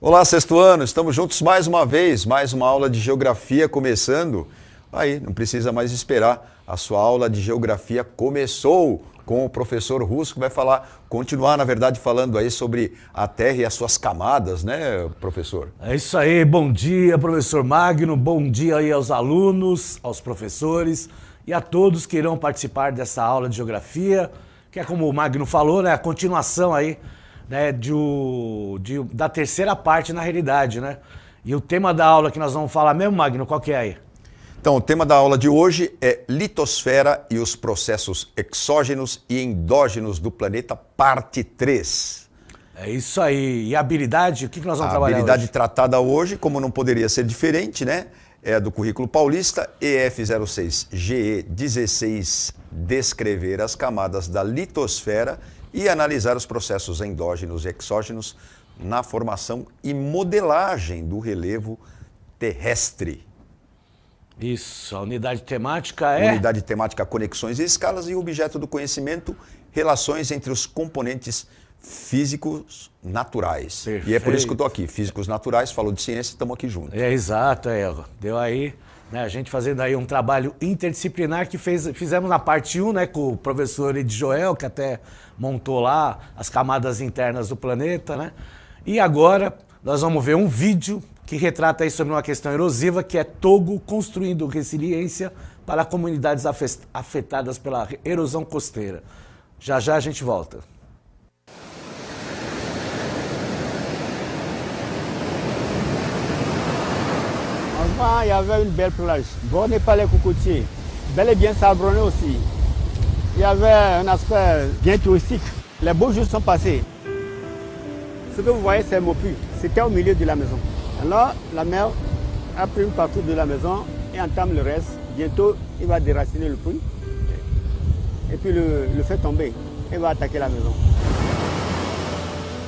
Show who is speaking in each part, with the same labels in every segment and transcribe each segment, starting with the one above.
Speaker 1: Olá, sexto ano, estamos juntos mais uma vez, mais uma aula de geografia começando. Aí, não precisa mais esperar, a sua aula de geografia começou com o professor Russo, que vai continuar, na verdade, falando aí sobre a Terra e as suas camadas, né, professor?
Speaker 2: É isso aí, bom dia, professor Magno, bom dia aí aos alunos, aos professores e a todos que irão participar dessa aula de geografia, que é como o Magno falou, né, a continuação aí, né, da terceira parte na realidade, né? E o tema da aula que nós vamos falar mesmo, Magno, qual que é aí?
Speaker 1: Então, o tema da aula de hoje é litosfera e os processos exógenos e endógenos do planeta, parte 3.
Speaker 2: É isso aí. E a habilidade, o que nós vamos trabalhar hoje?
Speaker 1: A habilidade tratada hoje, como não poderia ser diferente, né? É do currículo paulista, EF06-GE16, descrever as camadas da litosfera e analisar os processos endógenos e exógenos na formação e modelagem do relevo terrestre.
Speaker 2: Isso, a unidade temática é...
Speaker 1: Unidade temática, conexões e escalas, e objeto do conhecimento, relações entre os componentes físicos naturais.
Speaker 2: Perfeito.
Speaker 1: E é por isso que eu estou aqui, físicos naturais, falou de ciência, estamos aqui juntos.
Speaker 2: É exato, deu aí, né, a gente fazendo aí um trabalho interdisciplinar que fizemos na parte 1, né, com o professor Ed Joel, que até montou lá as camadas internas do planeta, né? E agora nós vamos ver um vídeo que retrata aí sobre uma questão erosiva, que é Togo construindo resiliência para comunidades afetadas pela erosão costeira. Já já a gente volta.
Speaker 3: Avant, il y avait une belle plage, bornée par les cocotiers, bel et bien sablonnée aussi. Il y avait un aspect bien touristique. Les beaux jours sont passés. Ce que vous voyez, c'est Mopu. C'était au milieu de la maison. Alors, la mer a pris une partie de la maison et entame le reste. Bientôt, il va déraciner le puits et puis le fait tomber. Il va attaquer la maison.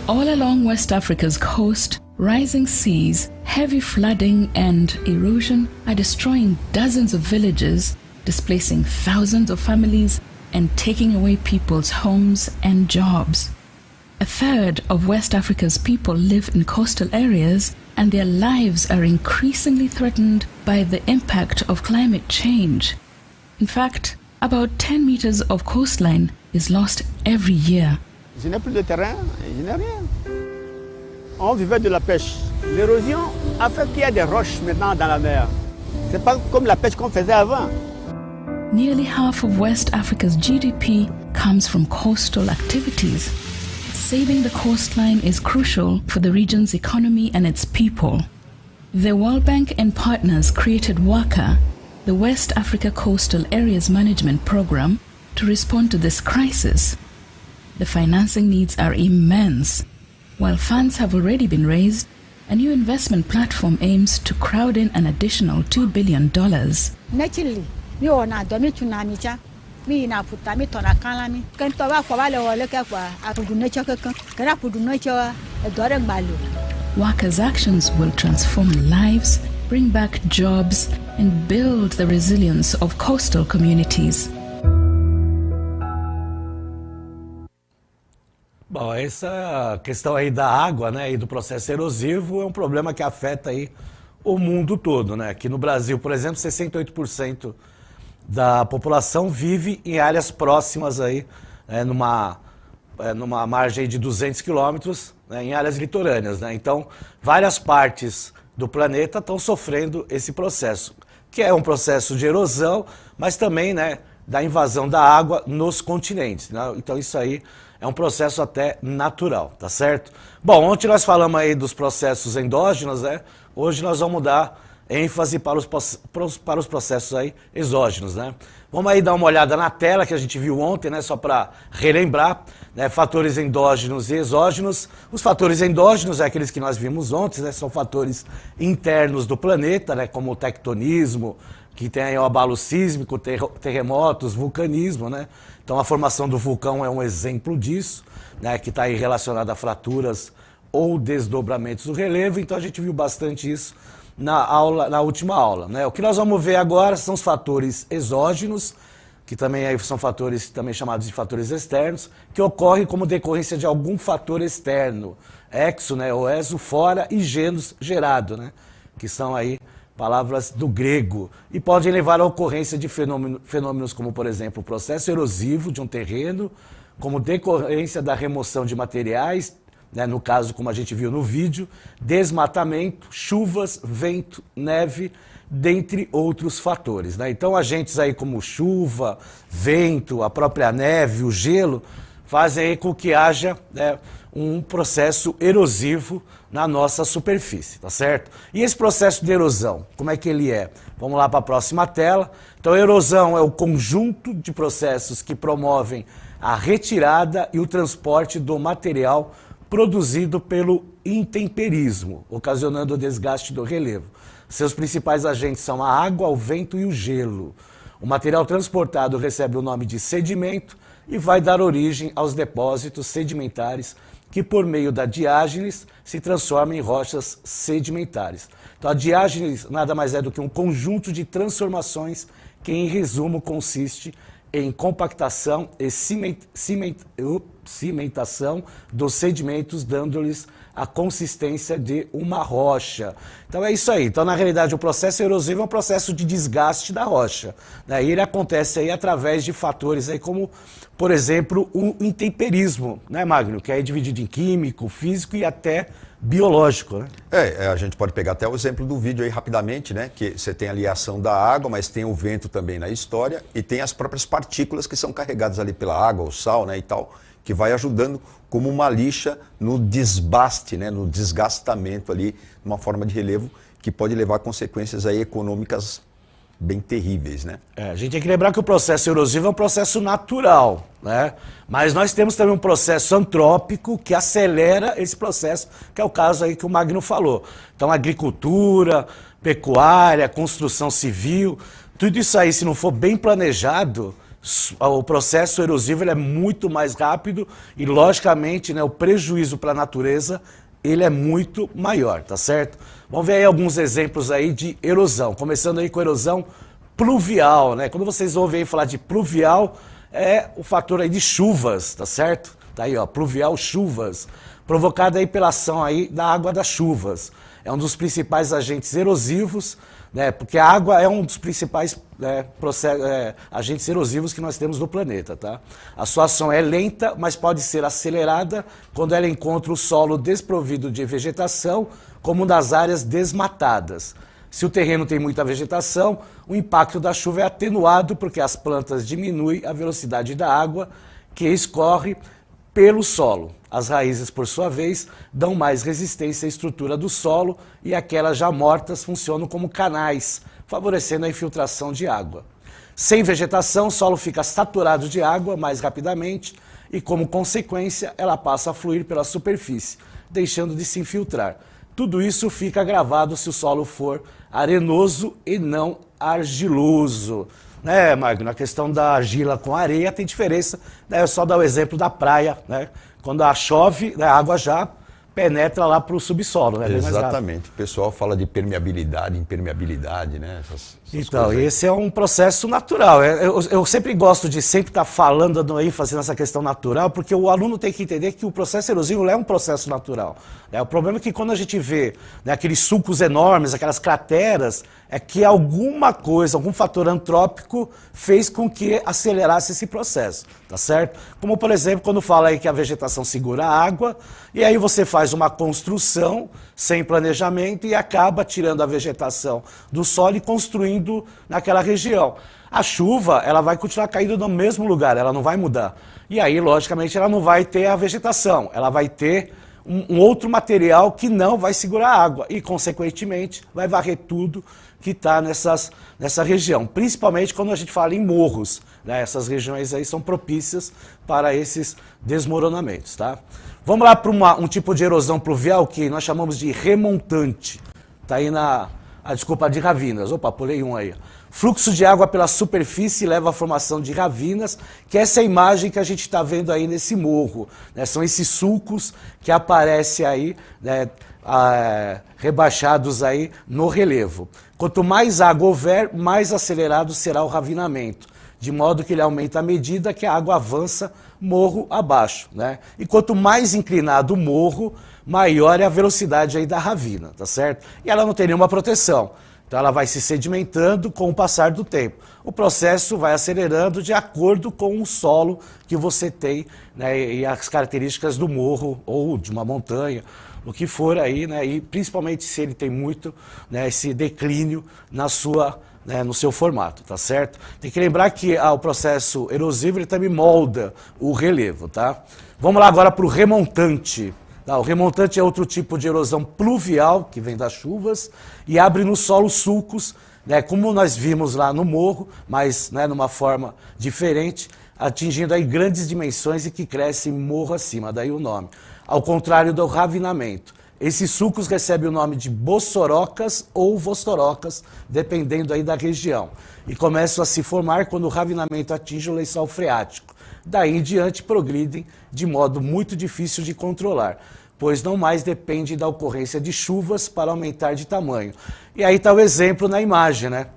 Speaker 4: All along West Africa's coast, rising seas, heavy flooding and erosion are destroying dozens of villages, displacing thousands of families and taking away people's homes and jobs. A third of West Africa's people live in coastal areas, and their lives are increasingly threatened by the impact of climate change. In fact, about 10 meters of coastline is lost every year.
Speaker 3: Je n'ai plus de terrain, je n'ai rien. On vivait de la pêche. L'érosion a fait qu'il y a des roches maintenant dans la mer. C'est pas comme la pêche qu'on faisait avant.
Speaker 4: Nearly half of West Africa's GDP comes from coastal activities. Saving the coastline is crucial for the region's economy and its people. The World Bank and partners created WACA, the West Africa Coastal Areas Management Program, to respond to this crisis. The financing needs are immense. While funds have already been raised, a new investment platform aims to crowd in an additional $2 billion.
Speaker 5: Naturally, mi ona do mi tsunami cha. Mi na puta mi tona kanla mi. Ken to ba fo ba le wole ke kwa apudu nature kankan. Kera apudu nature e do re gbalo.
Speaker 4: WACA's actions will transform lives, bring back jobs, and build the resilience of coastal communities.
Speaker 2: Bom, essa questão aí da água, né, e do processo erosivo é um problema que afeta aí o mundo todo, né? Aqui no Brasil, por exemplo, 68% da população vive em áreas próximas aí, numa margem de 200 quilômetros, né, em áreas litorâneas, né? Então, várias partes do planeta estão sofrendo esse processo, que é um processo de erosão, mas também, né, da invasão da água nos continentes, né? Então, isso aí é um processo até natural, tá certo? Bom, ontem nós falamos aí dos processos endógenos, né? Hoje nós vamos dar ênfase para os processos aí exógenos, né? Vamos aí dar uma olhada na tela que a gente viu ontem, né? Só para relembrar, né? Fatores endógenos e exógenos. Os fatores endógenos é aqueles que nós vimos ontem, né? São fatores internos do planeta, né? Como o tectonismo, que tem aí o abalo sísmico, terremotos, vulcanismo, né? Então a formação do vulcão é um exemplo disso, né? Que está aí relacionado a fraturas ou desdobramentos do relevo. Então a gente viu bastante isso na última aula, né? O que nós vamos ver agora são os fatores exógenos, que também aí são fatores também chamados de fatores externos, que ocorrem como decorrência de algum fator externo, exo, né, ou exo, fora, e genos, gerado, né, que são aí palavras do grego, e podem levar à ocorrência de fenômenos como, por exemplo, o processo erosivo de um terreno, como decorrência da remoção de materiais, né, no caso, como a gente viu no vídeo, desmatamento, chuvas, vento, neve, dentre outros fatores, né? Então, agentes aí como chuva, vento, a própria neve, o gelo, fazem aí com que haja, né, um processo erosivo na nossa superfície, tá certo? E esse processo de erosão, como é que ele é? Vamos lá para a próxima tela. Então, a erosão é o conjunto de processos que promovem a retirada e o transporte do material produzido pelo intemperismo, ocasionando o desgaste do relevo. Seus principais agentes são a água, o vento e o gelo. O material transportado recebe o nome de sedimento e vai dar origem aos depósitos sedimentares que, por meio da diágenes, se transformam em rochas sedimentares. Então, a diágenes nada mais é do que um conjunto de transformações que, em resumo, consiste em compactação e cimentação dos sedimentos, dando-lhes a consistência de uma rocha. Então é isso aí. Então, na realidade, o processo erosivo é um processo de desgaste da rocha, né? E ele acontece aí através de fatores aí como, por exemplo, o intemperismo, né, Magno? Que é dividido em químico, físico e até biológico, né?
Speaker 1: A gente pode pegar até o exemplo do vídeo aí rapidamente, né? Que você tem ali a ação da água, mas tem o vento também na história e tem as próprias partículas que são carregadas ali pela água, o sal, né, e tal, que vai ajudando como uma lixa no desbaste, né, no desgastamento ali, numa forma de relevo que pode levar a consequências aí econômicas bem terríveis, né?
Speaker 2: A gente tem que lembrar que o processo erosivo é um processo natural, né? Mas nós temos também um processo antrópico que acelera esse processo, que é o caso aí que o Magno falou. Então, agricultura, pecuária, construção civil, tudo isso aí, se não for bem planejado, o processo erosivo ele é muito mais rápido e, logicamente, né, o prejuízo para a natureza ele é muito maior, tá certo? Vamos ver aí alguns exemplos aí de erosão, começando aí com erosão pluvial, né? Quando vocês ouvem aí falar de pluvial, é o fator aí de chuvas, tá certo? Tá aí, ó, pluvial, chuvas, provocada aí pela ação aí da água das chuvas. É um dos principais agentes erosivos, né? Porque a água é um dos principais agentes erosivos que nós temos no planeta, tá? A sua ação é lenta, mas pode ser acelerada quando ela encontra o solo desprovido de vegetação, como nas áreas desmatadas. Se o terreno tem muita vegetação, o impacto da chuva é atenuado porque as plantas diminuem a velocidade da água que escorre pelo solo. As raízes, por sua vez, dão mais resistência à estrutura do solo e aquelas já mortas funcionam como canais, favorecendo a infiltração de água. Sem vegetação, o solo fica saturado de água mais rapidamente e, como consequência, ela passa a fluir pela superfície, deixando de se infiltrar. Tudo isso fica agravado se o solo for arenoso e não argiloso. Né, Magno? Na questão da argila com areia tem diferença, né? Eu só dar o exemplo da praia, né? Quando chove, a água já penetra lá para o subsolo, né?
Speaker 1: Exatamente. O pessoal fala de permeabilidade, impermeabilidade, né? Essas
Speaker 2: então, esse é um processo natural. Eu sempre gosto de sempre estar falando, dando ênfase nessa questão natural, porque o aluno tem que entender que o processo erosivo é um processo natural. O problema é que quando a gente vê, né, aqueles sulcos enormes, aquelas crateras, é que alguma coisa, algum fator antrópico fez com que acelerasse esse processo, tá certo? Como, por exemplo, quando fala aí que a vegetação segura a água, e aí você faz uma construção sem planejamento e acaba tirando a vegetação do solo e construindo naquela região. A chuva, ela vai continuar caindo no mesmo lugar, ela não vai mudar. E aí, logicamente, ela não vai ter a vegetação, ela vai ter um outro material que não vai segurar a água e, consequentemente, vai varrer tudo que está nessa região. Principalmente quando a gente fala em morros, né? Essas regiões aí são propícias para esses desmoronamentos, tá? Vamos lá para um tipo de erosão pluvial que nós chamamos de remontante. Está aí desculpa, de ravinas. Opa, pulei um aí. Fluxo de água pela superfície leva à formação de ravinas, que é essa imagem que a gente está vendo aí nesse morro, né? São esses sulcos que aparecem aí, né, rebaixados aí no relevo. Quanto mais água houver, mais acelerado será o ravinamento. de modo que ele aumenta à medida que a água avança morro abaixo, né? E quanto mais inclinado o morro, maior é a velocidade aí da ravina, tá certo? E ela não tem nenhuma proteção. Então ela vai se sedimentando com o passar do tempo. O processo vai acelerando de acordo com o solo que você tem, né, e as características do morro ou de uma montanha, o que for aí, né, e principalmente se ele tem muito, né, esse declínio na sua, né, no seu formato, tá certo? Tem que lembrar que o processo erosivo ele também molda o relevo, tá? Vamos lá agora para o remontante. Tá, o remontante é outro tipo de erosão pluvial, que vem das chuvas, e abre no solo sulcos, né, como nós vimos lá no morro, mas, né, numa forma diferente, atingindo aí grandes dimensões e que cresce morro acima, daí o nome. Ao contrário do ravinamento. Esses sulcos recebem o nome de bossorocas ou vossorocas, dependendo aí da região. E começam a se formar quando o ravinamento atinge o lençol freático. Daí em diante progridem de modo muito difícil de controlar, pois não mais depende da ocorrência de chuvas para aumentar de tamanho. E aí está o exemplo na imagem, né?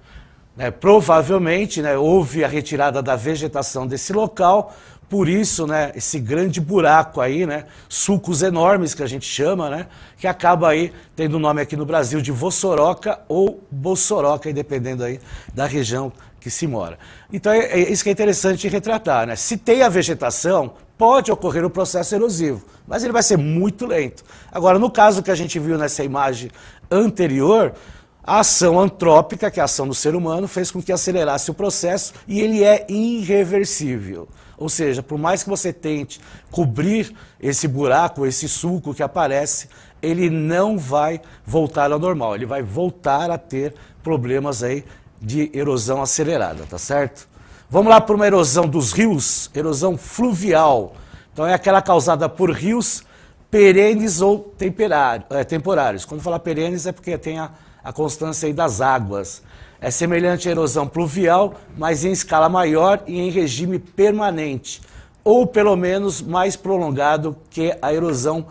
Speaker 2: Provavelmente, né, houve a retirada da vegetação desse local, por isso, né, esse grande buraco aí, né, sulcos enormes que a gente chama, né, que acaba aí tendo o nome aqui no Brasil de vossoroca ou bossoroca, dependendo aí da região que se mora. Então é isso que é interessante retratar, né? Se tem a vegetação, pode ocorrer o processo erosivo, mas ele vai ser muito lento. Agora, no caso que a gente viu nessa imagem anterior, a ação antrópica, que é a ação do ser humano, fez com que acelerasse o processo e ele é irreversível. Ou seja, por mais que você tente cobrir esse buraco, esse sulco que aparece, ele não vai voltar ao normal, ele vai voltar a ter problemas aí de erosão acelerada, tá certo? Vamos lá para uma erosão dos rios, erosão fluvial. Então é aquela causada por rios perenes ou temporários. Quando falar perenes é porque tem a constância aí das águas. É semelhante à erosão pluvial, mas em escala maior e em regime permanente, ou pelo menos mais prolongado que a erosão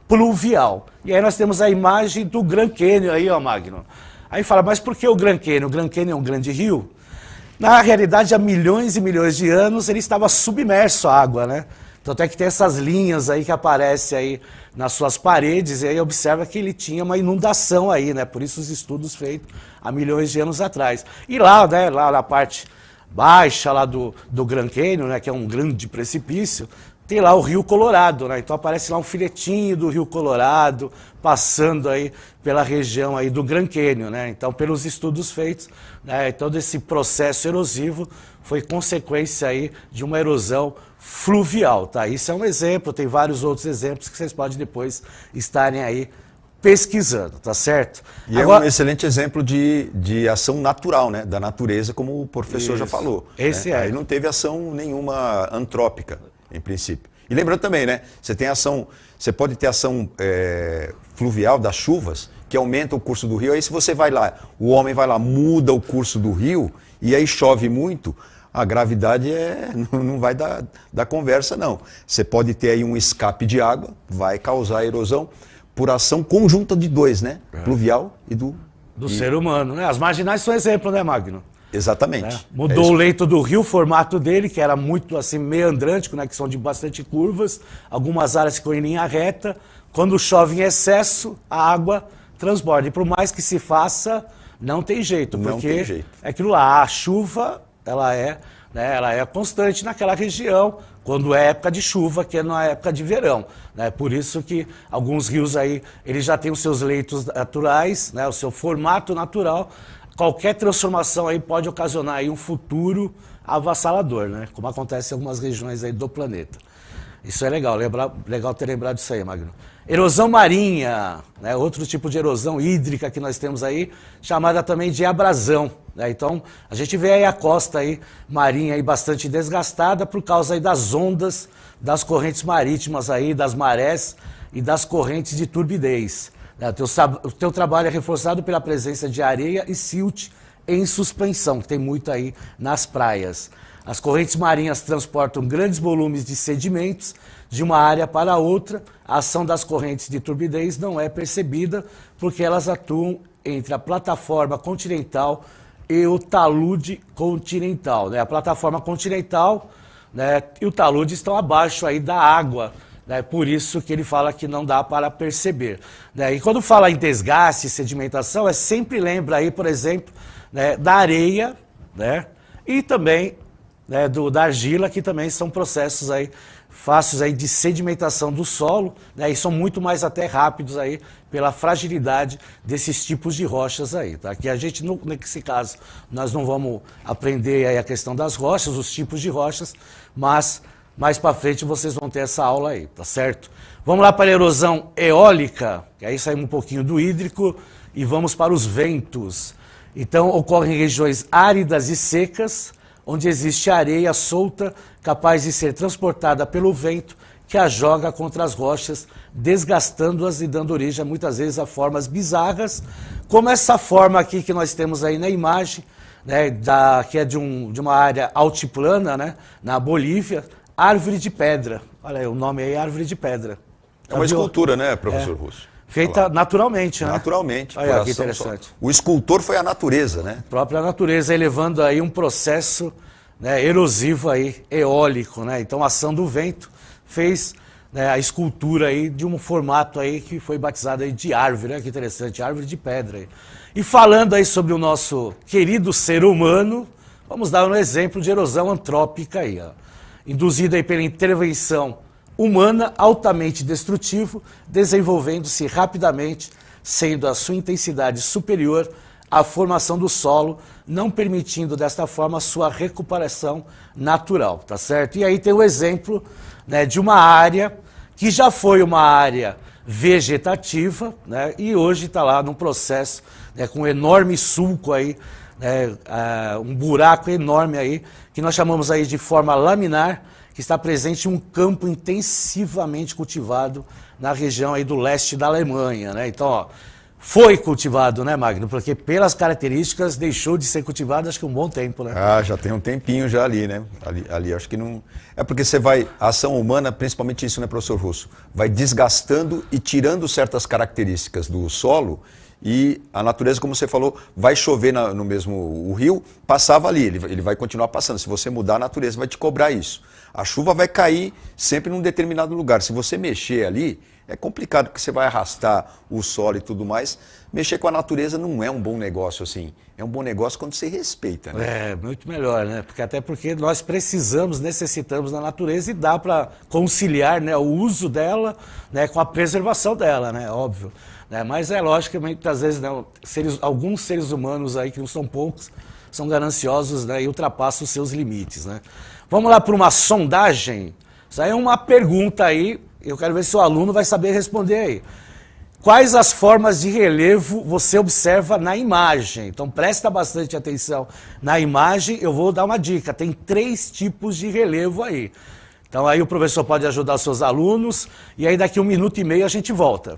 Speaker 2: pluvial. E aí nós temos a imagem do Grand Canyon aí, ó, Magno. Aí fala, mas por que o Grand Canyon? O Grand Canyon é um grande rio? Na realidade, há milhões e milhões de anos, ele estava submerso à água, né? Tanto é que tem essas linhas aí que aparecem aí nas suas paredes, e aí observa que ele tinha uma inundação aí, né? Por isso os estudos feitos há milhões de anos atrás. E lá, né, lá na parte baixa lá do Grand Canyon, né, que é um grande precipício, tem lá o Rio Colorado, né? Então aparece lá um filetinho do Rio Colorado, passando aí pela região aí do Grand Canyon, né? Então, pelos estudos feitos, né, todo esse processo erosivo foi consequência aí de uma erosão fluvial, tá? Isso é um exemplo, tem vários outros exemplos que vocês podem depois estarem aí pesquisando, tá certo?
Speaker 1: E agora, é um excelente exemplo de ação natural, né? Da natureza, como o professor já falou.
Speaker 2: Esse
Speaker 1: né? Aí não teve ação nenhuma antrópica, em princípio. E lembrando também, né? Você pode ter ação fluvial das chuvas, que aumenta o curso do rio. Aí se você vai lá, o homem vai lá, muda o curso do rio, e aí chove muito, a gravidade não vai dar conversa, não. Você pode ter aí um escape de água, vai causar erosão por ação conjunta de dois, né? Pluvial e do
Speaker 2: ser humano, né? As marginais são exemplo, né, Magno?
Speaker 1: Exatamente.
Speaker 2: Né? Mudou o leito do rio, o formato dele, que era muito assim meandrante, né, que são de bastante curvas, algumas áreas ficam em linha reta. Quando chove em excesso, a água transborda. E por mais que se faça, não tem jeito, porque é aquilo lá, a chuva, ela é constante naquela região, quando é época de chuva, que é na época de verão. Né? Por isso que alguns rios aí, eles já têm os seus leitos naturais, né, o seu formato natural. Qualquer transformação aí pode ocasionar aí um futuro avassalador, né? Como acontece em algumas regiões aí do planeta. Isso é legal, legal ter lembrado disso aí, Magno. Erosão marinha, né? Outro tipo de erosão hídrica que nós temos aí, chamada também de abrasão. Né? Então, a gente vê aí a costa aí, marinha aí bastante desgastada por causa aí das ondas, das correntes marítimas aí, das marés e das correntes de turbidez. O teu trabalho é reforçado pela presença de areia e silt em suspensão, que tem muito aí nas praias. As correntes marinhas transportam grandes volumes de sedimentos de uma área para outra. A ação das correntes de turbidez não é percebida porque elas atuam entre a plataforma continental e o talude continental, né? A plataforma continental, né, e o talude estão abaixo aí da água, né? Por isso que ele fala que não dá para perceber, né? E quando fala em desgaste, sedimentação, sempre lembra aí, por exemplo, né, da areia, né? E também, né, da argila, que também são processos aí fáceis aí de sedimentação do solo, né, e são muito mais até rápidos aí pela fragilidade desses tipos de rochas aí, tá? Que a gente, nesse caso, nós não vamos aprender aí a questão das rochas, os tipos de rochas, mas mais para frente vocês vão ter essa aula aí, tá certo? Vamos lá para a erosão eólica, que aí saímos um pouquinho do hídrico e vamos para os ventos. Então, ocorrem em regiões áridas e secas, onde existe areia solta, capaz de ser transportada pelo vento, que a joga contra as rochas, desgastando-as e dando origem, muitas vezes, a formas bizarras, como essa forma aqui que nós temos aí na imagem, né, que é de uma área altiplana, né, na Bolívia, árvore de pedra. Olha aí, o nome aí é árvore de pedra.
Speaker 1: É uma escultura, né, professor Russo?
Speaker 2: Feita naturalmente, né?
Speaker 1: Naturalmente.
Speaker 2: Olha que interessante.
Speaker 1: O escultor foi a natureza, né?
Speaker 2: A própria natureza, elevando aí um processo, né, erosivo aí, eólico, né? Então, a ação do vento fez, né, a escultura aí de um formato aí que foi batizado aí de árvore, né? Que interessante, árvore de pedra aí. E falando aí sobre o nosso querido ser humano, vamos dar um exemplo de erosão antrópica aí, ó. Induzida aí pela intervenção humana, altamente destrutivo, desenvolvendo-se rapidamente, sendo a sua intensidade superior à formação do solo, não permitindo desta forma a sua recuperação natural, tá certo? E aí tem o exemplo, né, de uma área que já foi uma área vegetativa, né, e hoje está lá num processo, né, com um enorme sulco aí, né, um buraco enorme aí, que nós chamamos aí de forma laminar, que está presente em um campo intensivamente cultivado na região aí do leste da Alemanha, né? Então, ó, foi cultivado, né, Magno? Porque pelas características deixou de ser cultivado, acho que um bom tempo, né?
Speaker 1: Ah, já tem um tempinho já ali, né? Ali acho que não... É porque você vai... A ação humana, principalmente isso, né, professor Russo? Vai desgastando e tirando certas características do solo e a natureza, como você falou, vai chover no mesmo... O rio passava ali, ele vai continuar passando. Se você mudar, a natureza vai te cobrar isso. A chuva vai cair sempre num determinado lugar. Se você mexer ali, é complicado, porque você vai arrastar o solo e tudo mais. Mexer com a natureza não é um bom negócio assim. É um bom negócio quando você respeita, né?
Speaker 2: É, muito melhor, né? Até porque nós necessitamos da natureza e dá para conciliar, né, o uso dela, né, com a preservação dela, né? Óbvio. Né? Mas é lógico que muitas vezes, né, alguns seres humanos aí, que não são poucos, são gananciosos, né, e ultrapassam os seus limites, né? Vamos lá para uma sondagem. Isso aí é uma pergunta aí, eu quero ver se o aluno vai saber responder aí. Quais as formas de relevo você observa na imagem? Então presta bastante atenção na imagem, eu vou dar uma dica, tem 3 tipos de relevo aí. Então aí o professor pode ajudar os seus alunos, e aí daqui 1 minuto e meio a gente volta.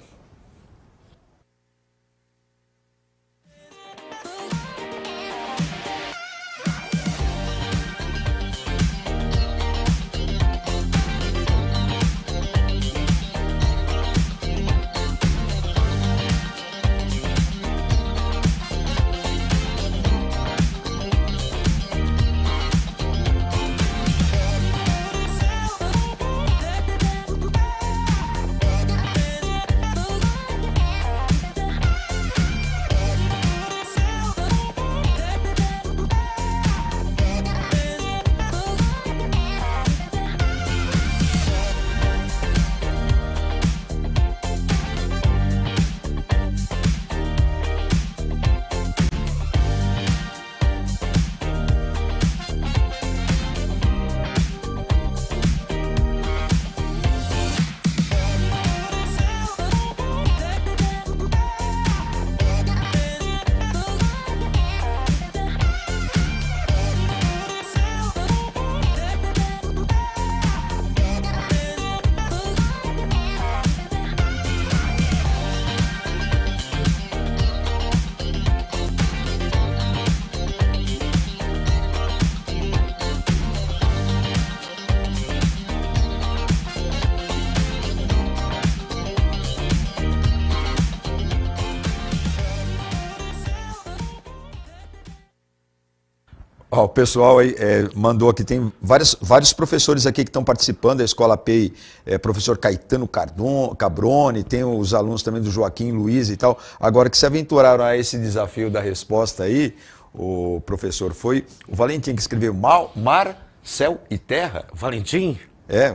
Speaker 1: Ó, o pessoal aí mandou aqui, tem vários professores aqui que estão participando da Escola PEI, professor Caetano Cabrone, tem os alunos também do Joaquim Luiz e tal. Agora que se aventuraram a esse desafio da resposta aí, o professor, foi o Valentim que escreveu Mar, Céu e Terra.
Speaker 2: Valentim?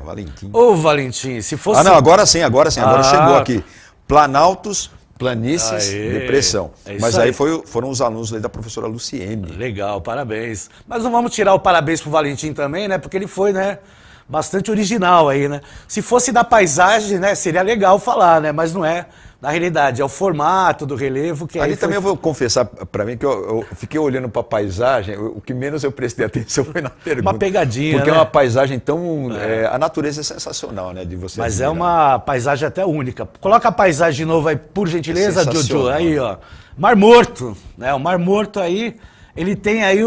Speaker 1: Valentim.
Speaker 2: Ô, Valentim, se fosse...
Speaker 1: não, agora sim, agora chegou aqui. Planaltos, planícies, depressão. Mas aí foram os alunos da professora Luciene.
Speaker 2: Legal, parabéns. Mas não vamos tirar o parabéns pro Valentim também, né? Porque ele foi, né, bastante original aí, né? Se fosse da paisagem, né, seria legal falar, né? Mas não é. Na realidade, é o formato do relevo que...
Speaker 1: Ali também eu vou confessar para mim que eu fiquei olhando para a paisagem, o que menos eu prestei atenção foi na pergunta.
Speaker 2: Uma pegadinha,
Speaker 1: porque
Speaker 2: né?
Speaker 1: É uma paisagem tão... a natureza é sensacional, né? De você
Speaker 2: Mas
Speaker 1: admirar.
Speaker 2: é uma paisagem até única. Coloca a paisagem de novo aí, por gentileza, Jojo. Aí, ó. Mar Morto, né? O Mar Morto aí, ele tem aí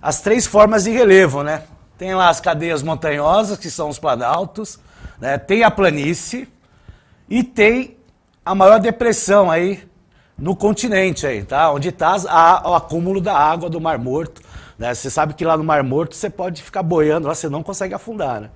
Speaker 2: as três formas de relevo, né? Tem lá as cadeias montanhosas, que são os planaltos, né? Tem a planície e tem a maior depressão aí no continente aí, tá? Onde está o acúmulo da água do Mar Morto, né? Você sabe que lá no Mar Morto você pode ficar boiando, lá você não consegue afundar, né?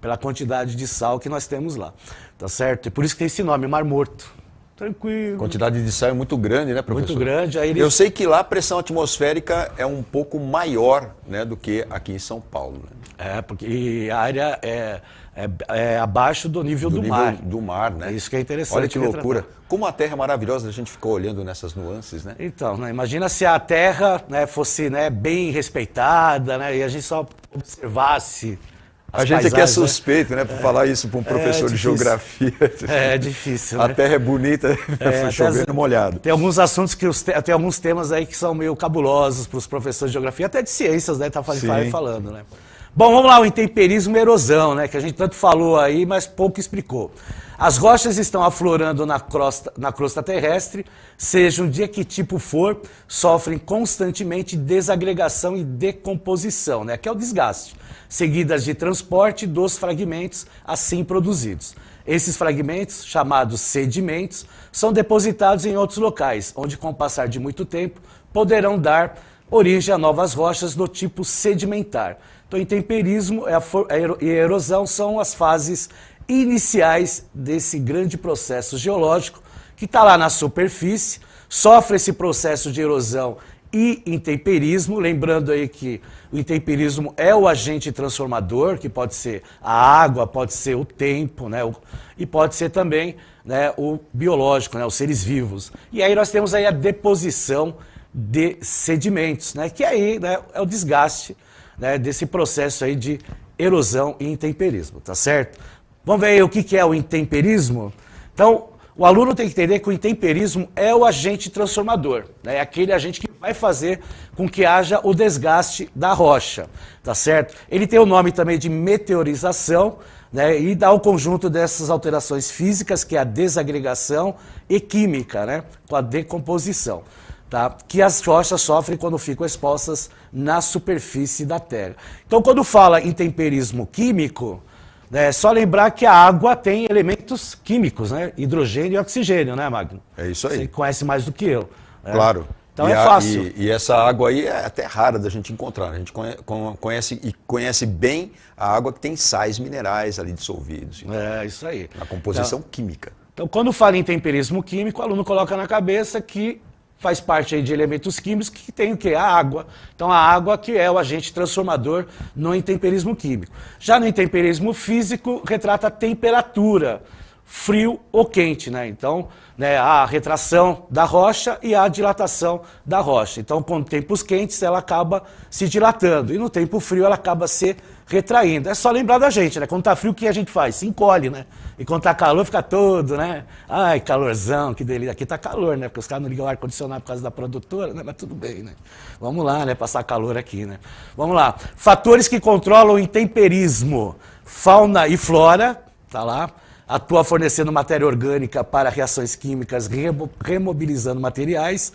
Speaker 2: Pela quantidade de sal que nós temos lá, tá certo? E por isso que tem esse nome, Mar Morto. Tranquilo.
Speaker 1: A quantidade de sal é muito grande, né, professor?
Speaker 2: Muito grande. Aí
Speaker 1: Eu sei que lá a pressão atmosférica é um pouco maior, né, do que aqui em São Paulo. Né?
Speaker 2: Porque a área é abaixo do nível do mar.
Speaker 1: Do mar, né?
Speaker 2: É isso que é interessante.
Speaker 1: Olha que loucura. Como a Terra é maravilhosa, a gente ficou olhando nessas nuances, né?
Speaker 2: Então, né, imagina se a Terra, né, fosse, né, bem respeitada, né, e a gente só observasse
Speaker 1: a gente aqui é suspeito, né, por falar isso para um professor de geografia.
Speaker 2: É difícil, né?
Speaker 1: A Terra é bonita, foi chovendo molhado.
Speaker 2: Tem alguns assuntos tem alguns temas aí que são meio cabulosos para os professores de geografia, até de ciências, né, tá falando, né? Bom, vamos lá, o intemperismo e erosão, né, que a gente tanto falou aí, mas pouco explicou. As rochas estão aflorando na crosta terrestre, sejam de que tipo for, sofrem constantemente desagregação e decomposição, né, que é o desgaste, seguidas de transporte dos fragmentos assim produzidos. Esses fragmentos, chamados sedimentos, são depositados em outros locais, onde com o passar de muito tempo poderão dar origem a novas rochas do tipo sedimentar. Então, intemperismo e erosão são as fases iniciais desse grande processo geológico que está lá na superfície, sofre esse processo de erosão e intemperismo, lembrando aí que o intemperismo é o agente transformador, que pode ser a água, pode ser o tempo, né, e pode ser também, né, o biológico, né, os seres vivos. E aí nós temos aí a deposição de sedimentos, né, que aí, né, é o desgaste, né, desse processo aí de erosão e intemperismo, tá certo? Vamos ver aí o que é o intemperismo? Então, o aluno tem que entender que o intemperismo é o agente transformador, né? É aquele agente que vai fazer com que haja o desgaste da rocha, tá certo? Ele tem o nome também de meteorização, né? E dá o conjunto dessas alterações físicas, que é a desagregação, e química, né? Com a decomposição, tá? Que as rochas sofrem quando ficam expostas na superfície da Terra. Então, quando fala em intemperismo químico, é só lembrar que a água tem elementos químicos, né? Hidrogênio e oxigênio, né, Magno?
Speaker 1: É isso aí.
Speaker 2: Você conhece mais do que eu. Né?
Speaker 1: Claro.
Speaker 2: Então é fácil.
Speaker 1: E essa água aí é até rara da gente encontrar. A gente conhece bem a água que tem sais minerais ali dissolvidos. Então,
Speaker 2: é isso aí.
Speaker 1: Na composição química.
Speaker 2: Então, quando fala em intemperismo químico, o aluno coloca na cabeça que faz parte aí de elementos químicos que tem o quê? A água. Então, a água que é o agente transformador no intemperismo químico. Já no intemperismo físico, retrata a temperatura, frio ou quente, né? Então, né, a retração da rocha e a dilatação da rocha. Então, com tempos quentes, ela acaba se dilatando. E no tempo frio, ela acaba se retraindo. É só lembrar da gente, né? Quando tá frio, o que a gente faz? Se encolhe, né? E quando tá calor, fica todo, né? Ai, calorzão, que delícia. Aqui tá calor, né? Porque os caras não ligam o ar-condicionado por causa da produtora, né? Mas tudo bem, né? Vamos lá, né? Passar calor aqui, né? Vamos lá. Fatores que controlam o intemperismo. Fauna e flora, tá lá. Atua fornecendo matéria orgânica para reações químicas, remobilizando materiais.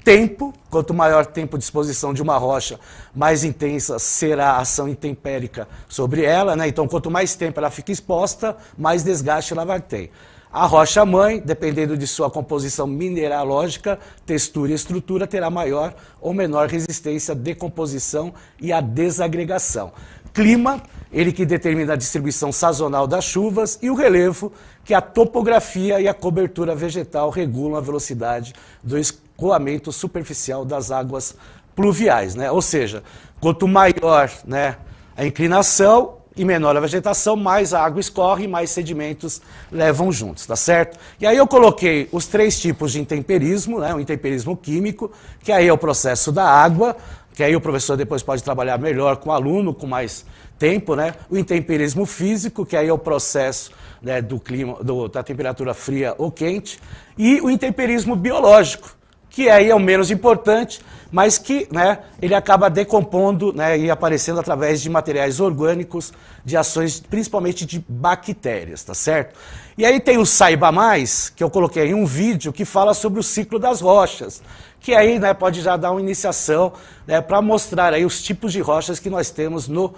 Speaker 2: Tempo, quanto maior tempo de exposição de uma rocha, mais intensa será a ação intempérica sobre ela, né? Então, quanto mais tempo ela fica exposta, mais desgaste ela vai ter. A rocha-mãe, dependendo de sua composição mineralógica, textura e estrutura, terá maior ou menor resistência à decomposição e à desagregação. Clima, ele que determina a distribuição sazonal das chuvas, e o relevo, que a topografia e a cobertura vegetal regulam a velocidade do escoamento superficial das águas pluviais, né? Ou seja, quanto maior, né, a inclinação e menor a vegetação, mais a água escorre e mais sedimentos levam juntos, tá certo? E aí eu coloquei os 3 tipos de intemperismo, né? O intemperismo químico, que aí é o processo da água, que aí o professor depois pode trabalhar melhor com o aluno, com mais tempo, né? O intemperismo físico, que aí é o processo, né, do clima, da temperatura fria ou quente, e o intemperismo biológico, que aí é o menos importante, mas que, né, ele acaba decompondo, né, e aparecendo através de materiais orgânicos, de ações principalmente de bactérias, tá certo? E aí tem o Saiba Mais, que eu coloquei em um vídeo que fala sobre o ciclo das rochas, que aí, né, pode já dar uma iniciação, né, para mostrar aí os tipos de rochas que nós temos no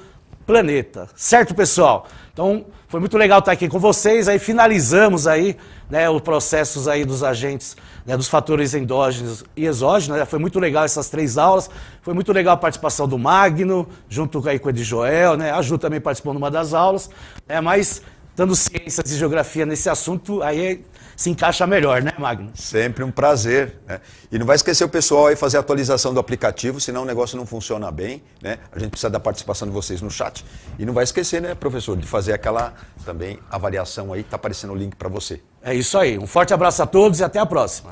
Speaker 2: planeta. Certo, pessoal? Então, foi muito legal estar aqui com vocês. Aí finalizamos aí, né, os processos aí dos agentes, né, dos fatores endógenos e exógenos. Né? Foi muito legal essas 3 aulas. Foi muito legal a participação do Magno, junto aí com o Edjoel, né? A Ju também participou numa das aulas. Né? Mas, dando ciências e geografia nesse assunto, aí se encaixa melhor, né, Magno?
Speaker 1: Sempre um prazer, né? E não vai esquecer o pessoal aí fazer a atualização do aplicativo, senão o negócio não funciona bem, né? A gente precisa da participação de vocês no chat. E não vai esquecer, né, professor, de fazer aquela também avaliação aí, tá aparecendo o link para você.
Speaker 2: É isso aí. Um forte abraço a todos e até a próxima.